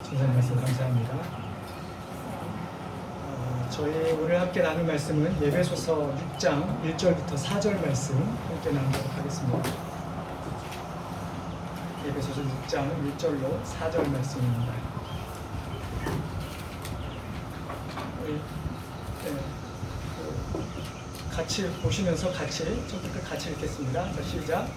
선생님 말씀 감사합니다. 저희 오늘 함께 나눌 말씀은 에베소서 6장 1절부터 4절 말씀 함께 나누도록 하겠습니다. 에베소서 6장 1절로 4절 말씀입니다. 같이 보시면서 처음부터 같이 읽겠습니다. 자, 시작.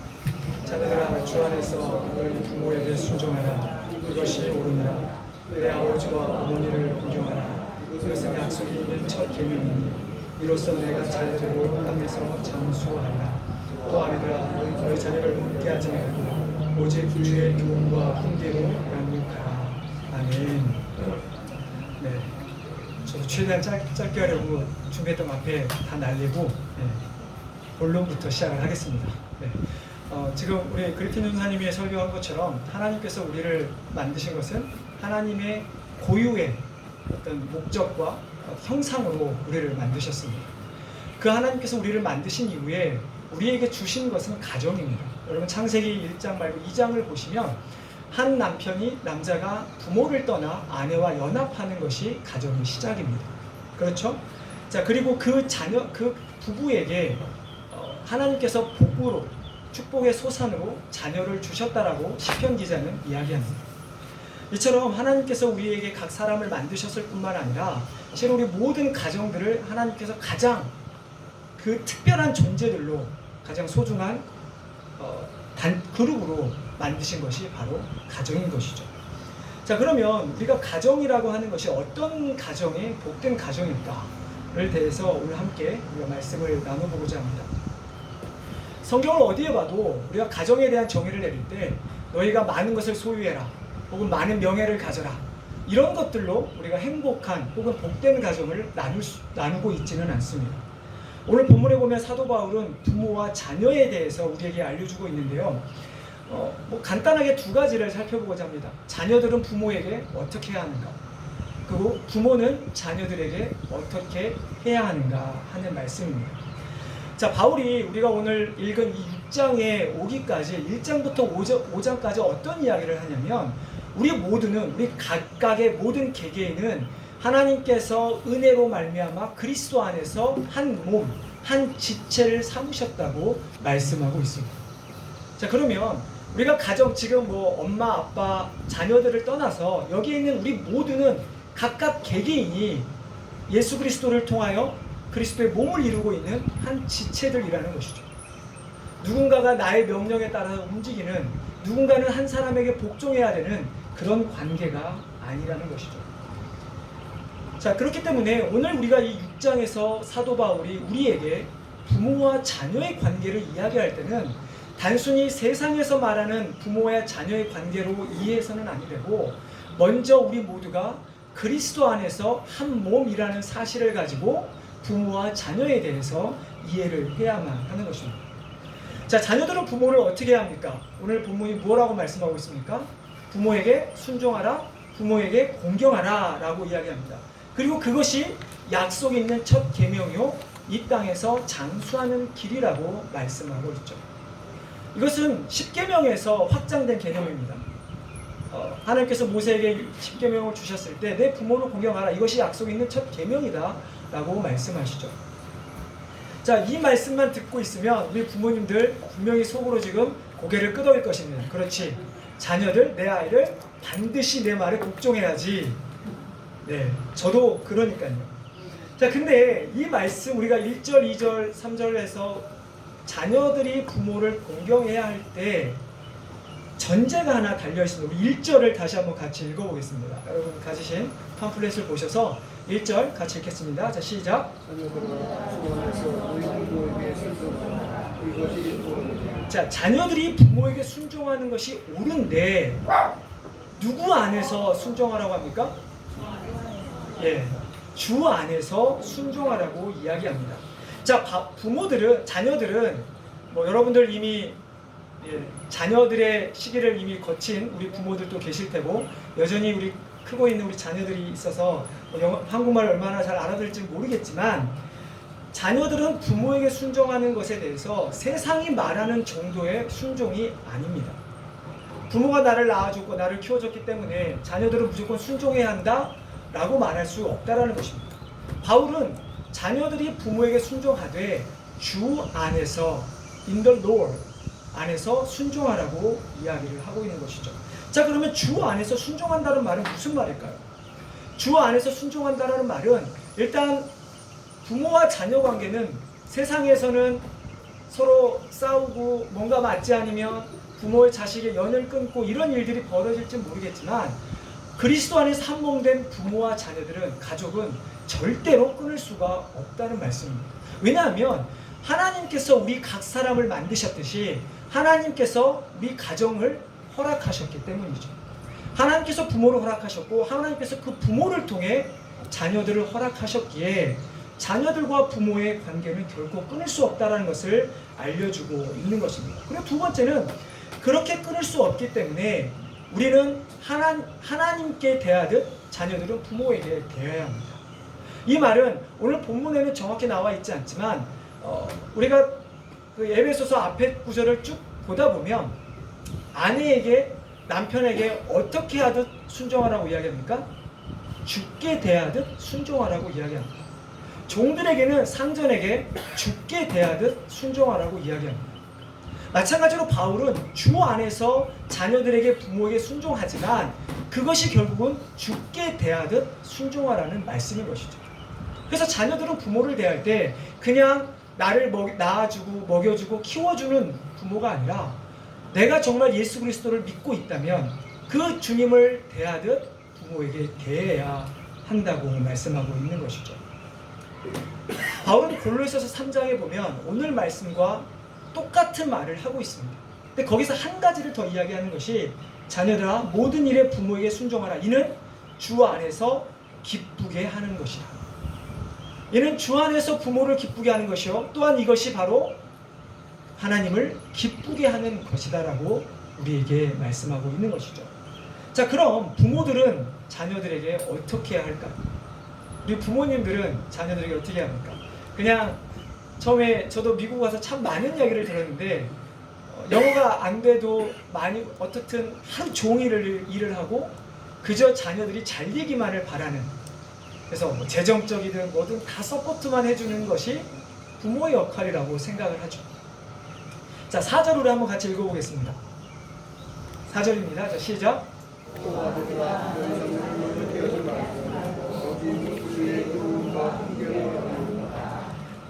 자녀들아, 주 안에서 너희 부모에게 순종하라. 이것이 옳으니라. 내 아버지와 어머니를 존경하라. 이것은 약속이 있는 첫 계명이니 이로써 내가 자녀들을 땅에서 장수하라. 또 아내들아, 너희 자녀를 묻게 하지 말고 오직 주의 교훈과 훈계로 양육하라. 아멘. 네, 저도 최대한 짧게 하려고 준비했던 앞에 다 날리고 본론부터 시작을 하겠습니다. 지금 우리 그리핀 전사님이 설교한 것처럼 하나님께서 우리를 만드신 것은 하나님의 고유의 어떤 목적과 형상으로 우리를 만드셨습니다. 그 하나님께서 우리를 만드신 이후에 우리에게 주신 것은 가정입니다. 여러분 창세기 1장 말고 2장을 보시면 한 남자가 부모를 떠나 아내와 연합하는 것이 가정의 시작입니다. 그렇죠? 자, 그리고 그 부부에게 하나님께서 복으로 축복의 소산으로 자녀를 주셨다라고 시편 기자는 이야기합니다. 이처럼 하나님께서 우리에게 각 사람을 만드셨을 뿐만 아니라 실은 우리 모든 가정들을 하나님께서 가장 그 특별한 존재들로 가장 소중한 그룹으로 만드신 것이 바로 가정인 것이죠. 자, 그러면 우리가 가정이라고 하는 것이 어떤 가정이 복된 가정일까를 대해서 오늘 함께 우리가 말씀을 나눠보고자 합니다. 성경을 어디에 봐도 우리가 가정에 대한 정의를 내릴 때 너희가 많은 것을 소유해라 혹은 많은 명예를 가져라 이런 것들로 우리가 행복한 혹은 복된 가정을 나누고 있지는 않습니다. 오늘 본문에 보면 사도 바울은 부모와 자녀에 대해서 우리에게 알려주고 있는데요. 간단하게 두 가지를 살펴보고자 합니다. 자녀들은 부모에게 어떻게 해야 하는가, 그리고 부모는 자녀들에게 어떻게 해야 하는가 하는 말씀입니다. 자, 바울이 우리가 오늘 읽은 이 6장에 오기까지 1장부터 5장까지 어떤 이야기를 하냐면 우리 각각의 모든 개개인은 하나님께서 은혜로 말미암아 그리스도 안에서 한 몸, 한 지체를 삼으셨다고 말씀하고 있습니다. 자, 그러면 우리가 가정, 지금 엄마, 아빠, 자녀들을 떠나서 여기 있는 우리 모두는 각각 개개인이 예수 그리스도를 통하여 그리스도의 몸을 이루고 있는 한 지체들이라는 것이죠. 누군가가 나의 명령에 따라서 움직이는, 누군가는 한 사람에게 복종해야 되는 그런 관계가 아니라는 것이죠. 자, 그렇기 때문에 오늘 우리가 이 6장에서 사도 바울이 우리에게 부모와 자녀의 관계를 이야기할 때는 단순히 세상에서 말하는 부모와 자녀의 관계로 이해해서는 아니 되고 먼저 우리 모두가 그리스도 안에서 한 몸이라는 사실을 가지고 부모와 자녀에 대해서 이해를 해야만 하는 것입니다. 자, 자녀들은 부모를 어떻게 해야 합니까? 오늘 본문이 뭐라고 말씀하고 있습니까? 부모에게 순종하라, 부모에게 공경하라 라고 이야기합니다. 그리고 그것이 약속 있는 첫 계명이요 이 땅에서 장수하는 길이라고 말씀하고 있죠. 이것은 10계명에서 확장된 개념입니다. 하나님께서 모세에게 10계명을 주셨을 때 내 부모를 공경하라, 이것이 약속 있는 첫 계명이다 라고 말씀하시죠. 자, 이 말씀만 듣고 있으면 우리 부모님들 분명히 속으로 지금 고개를 끄덕일 것입니다. 그렇지, 자녀들, 내 아이를 반드시 내 말에 복종해야지. 네, 저도 그러니까요. 자, 근데 이 말씀 우리가 1절, 2절, 3절에서 자녀들이 부모를 공경해야 할 때 전제가 하나 달려 있습니다. 우리 1절을 다시 한번 같이 읽어보겠습니다. 여러분 가지신 팜플렛을 보셔서 1절 같이 읽겠습니다. 자, 시작. 자, 자녀들이 부모에게 순종하는 것이 옳은데 누구 안에서 순종하라고 합니까? 예, 주 안에서 순종하라고 이야기합니다. 자, 자녀들은 여러분들 이미 자녀들의 시기를 이미 거친 우리 부모들도 계실 테고 여전히 우리 크고 있는 우리 자녀들이 있어서 한국말을 얼마나 잘 알아들을지 모르겠지만 자녀들은 부모에게 순종하는 것에 대해서 세상이 말하는 정도의 순종이 아닙니다. 부모가 나를 낳아줬고 나를 키워줬기 때문에 자녀들은 무조건 순종해야 한다 라고 말할 수 없다라는 것입니다. 바울은 자녀들이 부모에게 순종하되 주 안에서 in the Lord 안에서 순종하라고 이야기를 하고 있는 것이죠. 자, 그러면 주 안에서 순종한다는 말은 무슨 말일까요? 주 안에서 순종한다는 말은 일단 부모와 자녀 관계는 세상에서는 서로 싸우고 뭔가 맞지 않으면 부모의 자식의 연을 끊고 이런 일들이 벌어질지 모르겠지만 그리스도 안에서 한 몸 된 부모와 자녀들은 가족은 절대로 끊을 수가 없다는 말씀입니다. 왜냐하면 하나님께서 우리 각 사람을 만드셨듯이 하나님께서 우리 가정을 허락하셨기 때문이죠. 하나님께서 부모를 허락하셨고 하나님께서 그 부모를 통해 자녀들을 허락하셨기에 자녀들과 부모의 관계는 결코 끊을 수 없다는 것을 알려주고 있는 것입니다. 그리고 두 번째는 그렇게 끊을 수 없기 때문에 우리는 하나님께 대하듯 자녀들은 부모에게 대해야 합니다. 이 말은 오늘 본문에는 정확히 나와 있지 않지만 우리가 그 에베소서 앞에 구절을 쭉 보다 보면 아내에게 남편에게 어떻게 하듯 순종하라고 이야기합니까? 주께 대하듯 순종하라고 이야기합니다. 종들에게는 상전에게 주께 대하듯 순종하라고 이야기합니다. 마찬가지로 바울은 주 안에서 자녀들에게 부모에게 순종하지만 그것이 결국은 주께 대하듯 순종하라는 말씀인 것이죠. 그래서 자녀들은 부모를 대할 때 그냥 나를 낳아주고 먹여주고 키워주는 부모가 아니라 내가 정말 예수 그리스도를 믿고 있다면 그 주님을 대하듯 부모에게 대해야 한다고 말씀하고 있는 것이죠. 바울은 골로새서 3장에 보면 오늘 말씀과 똑같은 말을 하고 있습니다. 근데 거기서 한 가지를 더 이야기하는 것이 자녀들아 모든 일에 부모에게 순종하라. 이는 주 안에서 기쁘게 하는 것이라. 이는 주 안에서 부모를 기쁘게 하는 것이요 또한 이것이 바로 하나님을 기쁘게 하는 것이다라고 우리에게 말씀하고 있는 것이죠. 자, 그럼 부모들은 자녀들에게 어떻게 해야 할까요? 우리 부모님들은 자녀들에게 어떻게 합니까? 그냥 처음에 저도 미국 와서 참 많은 이야기를 들었는데 영어가 안 돼도 많이 어떻든 하루 종일 일을 하고 그저 자녀들이 잘 되기만을 바라는, 그래서 뭐 재정적이든 뭐든 다 서포트만 해주는 것이 부모의 역할이라고 생각을 하죠. 자, 4절으로 한번 같이 읽어보겠습니다. 4절입니다. 자, 시작.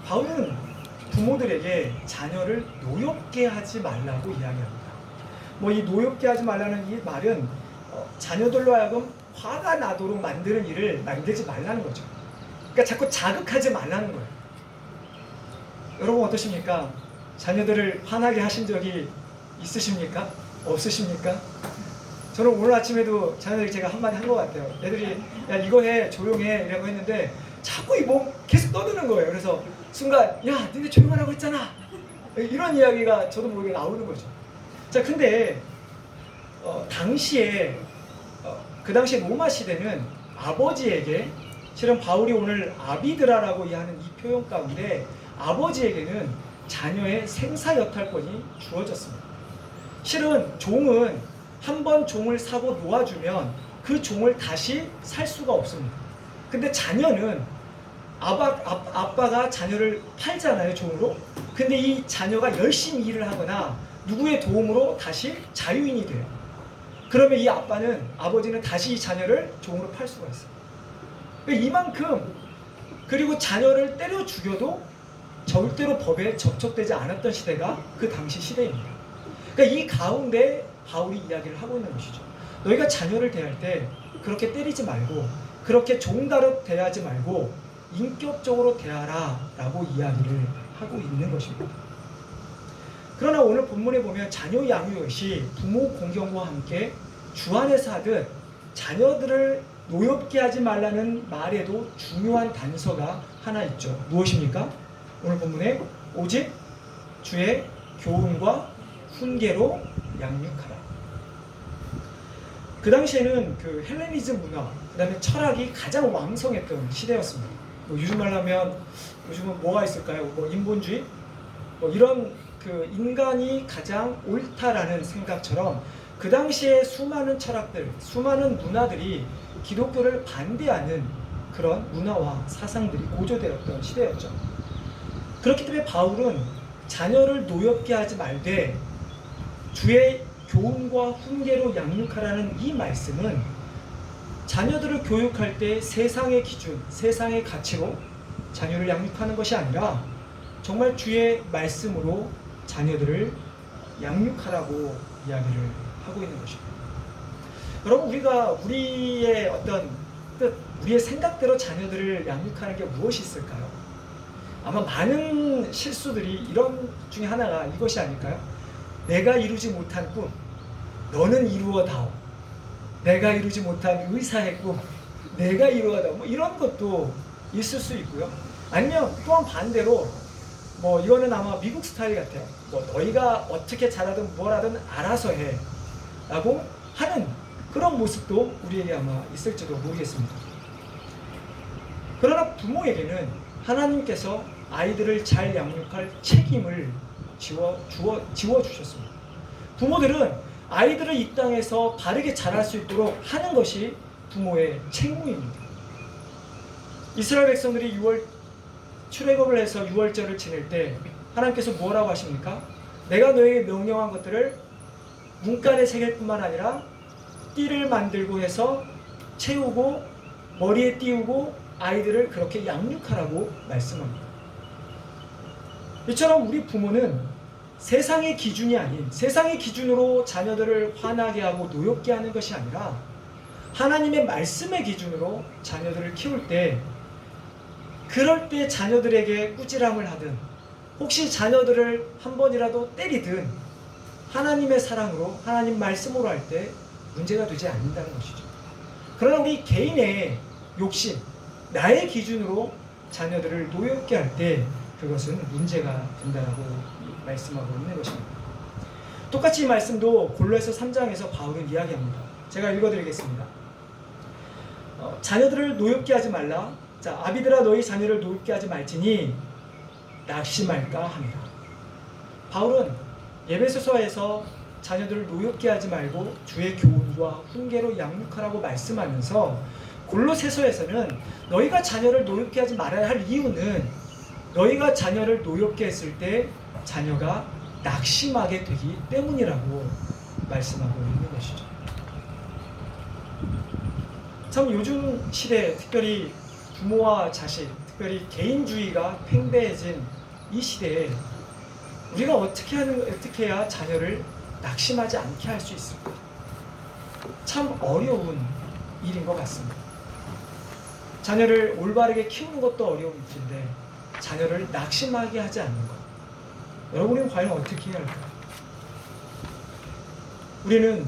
바울은 부모들에게 자녀를 노엽게 하지 말라고 이야기합니다. 뭐 이 노엽게 하지 말라는 이 말은 자녀들로 하여금 화가 나도록 만드는 일을 만들지 말라는 거죠. 그러니까 자꾸 자극하지 말라는 거예요. 여러분 어떠십니까? 자녀들을 화나게 하신 적이 있으십니까? 없으십니까? 저는 오늘 아침에도 자녀들이 제가 한마디 한 것 같아요. 애들이 야 이거 해 조용해 이라고 했는데 자꾸 이 몸 계속 떠드는 거예요. 그래서 순간 야 니네 조용하라고 했잖아 이런 이야기가 저도 모르게 나오는 거죠. 자, 근데 당시에 그 당시 로마 시대는 아버지에게, 실은 바울이 오늘 아비드라라고 하는 이 표현 가운데 아버지에게는 자녀의 생사 여탈권이 주어졌습니다. 실은 종은 한번 종을 사고 놓아주면 그 종을 다시 살 수가 없습니다. 근데 자녀는 아빠가 자녀를 팔잖아요, 종으로. 근데 이 자녀가 열심히 일을 하거나 누구의 도움으로 다시 자유인이 돼요. 그러면 이 아버지는 다시 이 자녀를 종으로 팔 수가 있어요. 그러니까 이만큼, 그리고 자녀를 때려 죽여도 절대로 법에 접촉되지 않았던 시대가 그 당시 시대입니다. 그러니까 이 가운데 바울이 이야기를 하고 있는 것이죠. 너희가 자녀를 대할 때 그렇게 때리지 말고 그렇게 종다릇 대하지 말고 인격적으로 대하라 라고 이야기를 하고 있는 것입니다. 그러나 오늘 본문에 보면 자녀 양육이 부모 공경과 함께 주 안에서 하듯 자녀들을 노엽게 하지 말라는 말에도 중요한 단서가 하나 있죠. 무엇입니까? 오늘 본문에 오직 주의 교훈과 훈계로 양육하라. 그 당시에는 그 헬레니즘 문화, 그 다음에 철학이 가장 왕성했던 시대였습니다. 뭐 요즘 말로 하면 요즘은 뭐가 있을까요? 뭐 인본주의? 뭐 이런 그 인간이 가장 옳다라는 생각처럼 그 당시에 수많은 철학들, 수많은 문화들이 기독교를 반대하는 그런 문화와 사상들이 고조되었던 시대였죠. 그렇기 때문에 바울은 자녀를 노엽게 하지 말되 주의 교훈과 훈계로 양육하라는 이 말씀은 자녀들을 교육할 때 세상의 기준, 세상의 가치로 자녀를 양육하는 것이 아니라 정말 주의 말씀으로 자녀들을 양육하라고 이야기를 하고 있는 것입니다. 여러분, 우리가 우리의 어떤 뜻, 우리의 생각대로 자녀들을 양육하는 게 무엇이 있을까요? 아마 많은 실수들이 이런 중에 하나가 이것이 아닐까요? 내가 이루지 못한 꿈, 너는 이루어다오. 내가 이루지 못한 의사의 꿈, 내가 이루어다오. 뭐 이런 것도 있을 수 있고요. 아니면 또한 반대로 이거는 아마 미국 스타일 같아요. 너희가 어떻게 잘하든 뭘 하든 알아서 해 라고 하는 그런 모습도 우리에게 아마 있을지도 모르겠습니다. 그러나 부모에게는 하나님께서 아이들을 잘 양육할 책임을 지워주셨습니다. 부모들은 아이들을 이 땅에서 바르게 자랄 수 있도록 하는 것이 부모의 책무입니다. 이스라엘 백성들이 출애굽을 해서 유월절을 지낼 때 하나님께서 뭐라고 하십니까? 내가 너에게 명령한 것들을 문간에 새길 뿐만 아니라 띠를 만들고 해서 채우고 머리에 띄우고 아이들을 그렇게 양육하라고 말씀합니다. 이처럼 우리 부모는 세상의 기준이 아닌, 세상의 기준으로 자녀들을 화나게 하고 노엽게 하는 것이 아니라 하나님의 말씀의 기준으로 자녀들을 키울 때, 그럴 때 자녀들에게 꾸지람을 하든 혹시 자녀들을 한 번이라도 때리든 하나님의 사랑으로, 하나님 말씀으로 할 때 문제가 되지 않는다는 것이죠. 그러나 우리 개인의 욕심, 나의 기준으로 자녀들을 노엽게 할 때 그것은 문제가 된다고 말씀하고 있는 것입니다. 똑같이 이 말씀도 골로새서 3장에서 바울은 이야기합니다. 제가 읽어드리겠습니다. 자녀들을 노엽게 하지 말라. 자, 아비들아 너희 자녀를 노엽게 하지 말지니 낙심할까 합니다. 바울은 에베소서에서 자녀들을 노엽게 하지 말고 주의 교훈과 훈계로 양육하라고 말씀하면서 골로새서에서는 너희가 자녀를 노엽게 하지 말아야 할 이유는 너희가 자녀를 노엽게 했을 때 자녀가 낙심하게 되기 때문이라고 말씀하고 있는 것이죠. 참 요즘 시대, 특별히 부모와 자식, 특별히 개인주의가 팽배해진 이 시대에 우리가 어떻게 해야 자녀를 낙심하지 않게 할 수 있을까? 참 어려운 일인 것 같습니다. 자녀를 올바르게 키우는 것도 어려운 일인데 자녀를 낙심하게 하지 않는 것, 여러분은 과연 어떻게 해야 할까요? 우리는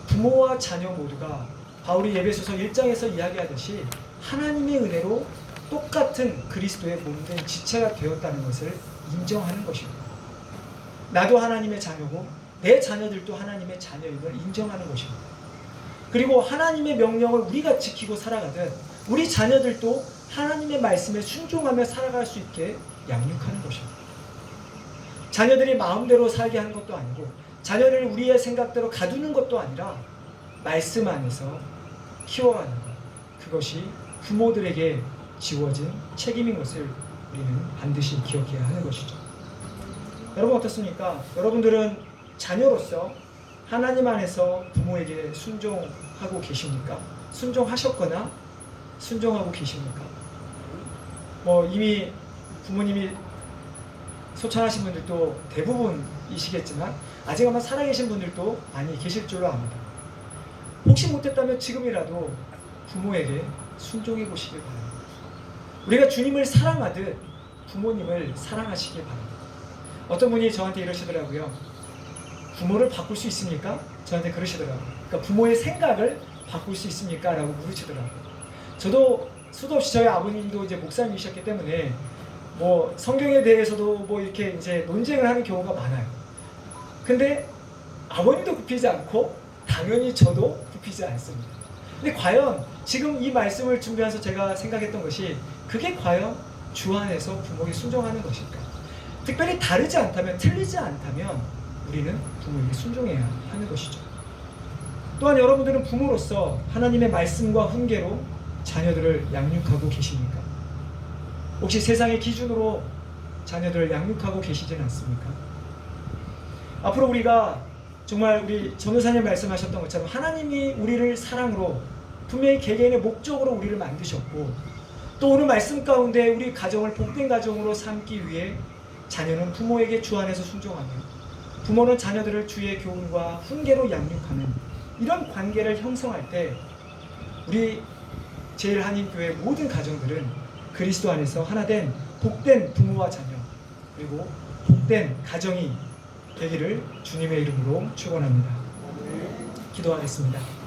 부모와 자녀 모두가 바울이 에베소서 1장에서 이야기하듯이 하나님의 은혜로 똑같은 그리스도의 몸된 지체가 되었다는 것을 인정하는 것입니다. 나도 하나님의 자녀고 내 자녀들도 하나님의 자녀임을 인정하는 것입니다. 그리고 하나님의 명령을 우리가 지키고 살아가듯 우리 자녀들도 하나님의 말씀에 순종하며 살아갈 수 있게 양육하는 것입니다. 자녀들이 마음대로 살게 하는 것도 아니고 자녀를 우리의 생각대로 가두는 것도 아니라 말씀 안에서 키워가는 것, 그것이 부모들에게 지워진 책임인 것을 우리는 반드시 기억해야 하는 것이죠. 여러분 어떻습니까? 여러분들은 자녀로서 하나님 안에서 부모에게 순종하고 계십니까? 순종하셨거나 순종하고 계십니까? 이미 부모님이 소천하신 분들도 대부분이시겠지만 아직 아마 살아계신 분들도 많이 계실 줄로 압니다. 혹시 못했다면 지금이라도 부모에게 순종해 보시길 바랍니다. 우리가 주님을 사랑하듯 부모님을 사랑하시길 바랍니다. 어떤 분이 저한테 이러시더라고요. 부모를 바꿀 수 있습니까? 저한테 그러시더라고요. 그러니까 부모의 생각을 바꿀 수 있습니까? 라고 물으시더라고요. 저도 수도 없이 저희 아버님도 이제 목사님이셨기 때문에 성경에 대해서도 이렇게 이제 논쟁을 하는 경우가 많아요. 근데 아버님도 굽히지 않고 당연히 저도 굽히지 않습니다. 근데 과연 지금 이 말씀을 준비하면서 제가 생각했던 것이 그게 과연 주 안에서 부모에게 순종하는 것일까? 특별히 다르지 않다면, 틀리지 않다면 우리는 부모에게 순종해야 하는 것이죠. 또한 여러분들은 부모로서 하나님의 말씀과 훈계로 자녀들을 양육하고 계십니까? 혹시 세상의 기준으로 자녀들을 양육하고 계시진 않습니까? 앞으로 우리가 정말 우리 전도사님 말씀하셨던 것처럼 하나님이 우리를 사랑으로 분명히 개개인의 목적으로 우리를 만드셨고, 또 오늘 말씀 가운데 우리 가정을 복된 가정으로 삼기 위해 자녀는 부모에게 주 안에서 순종하며 부모는 자녀들을 주의 교훈과 훈계로 양육하는 이런 관계를 형성할 때 우리 제일한인교회 모든 가정들은 그리스도 안에서 하나된 복된 부모와 자녀 그리고 복된 가정이 되기를 주님의 이름으로 축원합니다. 기도하겠습니다.